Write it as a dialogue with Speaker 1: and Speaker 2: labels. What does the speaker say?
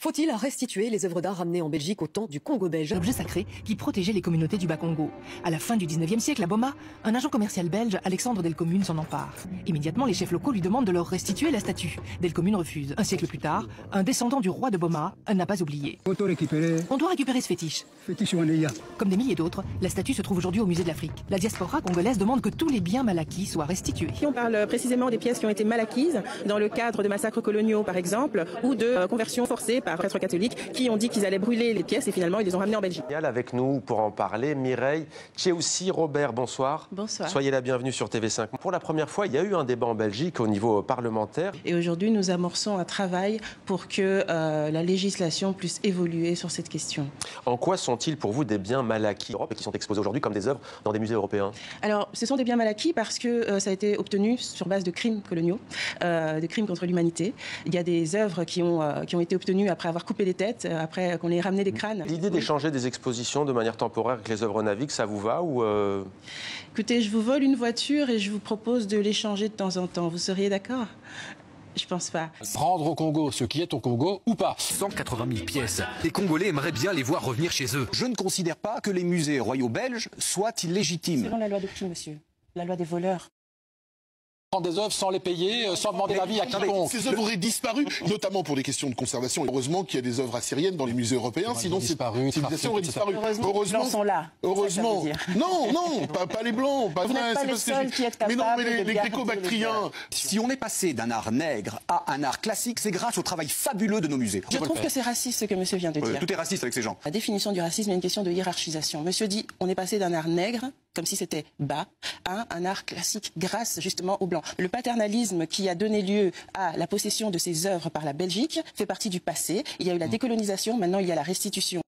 Speaker 1: Faut-il restituer les œuvres d'art ramenées en Belgique au temps du Congo belge?
Speaker 2: Objet sacré qui protégeait les communautés du Bas-Congo. À la fin du 19e siècle, à Boma, un agent commercial belge, Alexandre Delcommune, s'en empare. Immédiatement, les chefs locaux lui demandent de leur restituer la statue. Delcommune refuse. Un siècle plus tard, un descendant du roi de Boma n'a pas oublié. On doit récupérer ce fétiche. Comme des milliers d'autres, la statue se trouve aujourd'hui au musée de l'Afrique. La diaspora congolaise demande que tous les biens mal acquis soient restitués.
Speaker 3: On parle précisément des pièces qui ont été mal acquises dans le cadre de massacres coloniaux, par exemple, ou de conversions forcées par prêtres catholiques qui ont dit qu'ils allaient brûler les pièces et finalement ils les ont ramenées en Belgique.
Speaker 4: Avec nous pour en parler, Mireille Tchéoussi-Robert, bonsoir.
Speaker 5: Bonsoir.
Speaker 4: Soyez la bienvenue sur TV5. Pour la première fois, il y a eu un débat en Belgique au niveau parlementaire.
Speaker 5: Et aujourd'hui, nous amorçons un travail pour que la législation puisse évoluer sur cette question.
Speaker 4: En quoi sont-ils pour vous des biens mal acquis et qui sont exposés aujourd'hui comme des œuvres dans des musées européens?
Speaker 5: Alors, ce sont des biens mal acquis parce que ça a été obtenu sur base de crimes coloniaux, de crimes contre l'humanité. Il y a des œuvres qui ont été obtenues après avoir coupé des têtes, après qu'on ait ramené des crânes.
Speaker 4: L'idée d'échanger des expositions de manière temporaire avec les œuvres navigues, ça vous va ou
Speaker 5: Écoutez, je vous vole une voiture et je vous propose de l'échanger de temps en temps. Vous seriez d'accord? Je pense pas.
Speaker 6: Rendre au Congo ce qui est au Congo ou pas.
Speaker 7: 180 000 pièces. Les Congolais aimeraient bien les voir revenir chez eux.
Speaker 8: Je ne considère pas que les musées royaux belges soient illégitimes.
Speaker 5: Selon la loi de qui, monsieur? La loi des voleurs.
Speaker 6: Prendre des œuvres sans les payer, sans demander l'avis à quiconque.
Speaker 9: Ces œuvres auraient disparu, notamment pour des questions de conservation. Heureusement qu'il y a des œuvres assyriennes dans les musées européens, sinon ces civilisations auraient disparu.
Speaker 5: Heureusement, les blancs sont là.
Speaker 9: Heureusement. Non, pas les blancs.
Speaker 5: Vous n'êtes pas les seuls qui êtes capables
Speaker 9: mais les gréco-bactriens.
Speaker 8: Si on est passé d'un art nègre à un art classique, c'est grâce au travail fabuleux de nos musées.
Speaker 5: Je trouve que c'est raciste ce que monsieur vient de dire.
Speaker 8: Tout est raciste avec ces gens.
Speaker 5: La définition du racisme est une question de hiérarchisation. Monsieur dit on est passé d'un art nègre, comme si c'était bas, à un art classique grâce justement aux blancs. Le paternalisme qui a donné lieu à la possession de ces œuvres par la Belgique fait partie du passé. Il y a eu la décolonisation, maintenant il y a la restitution.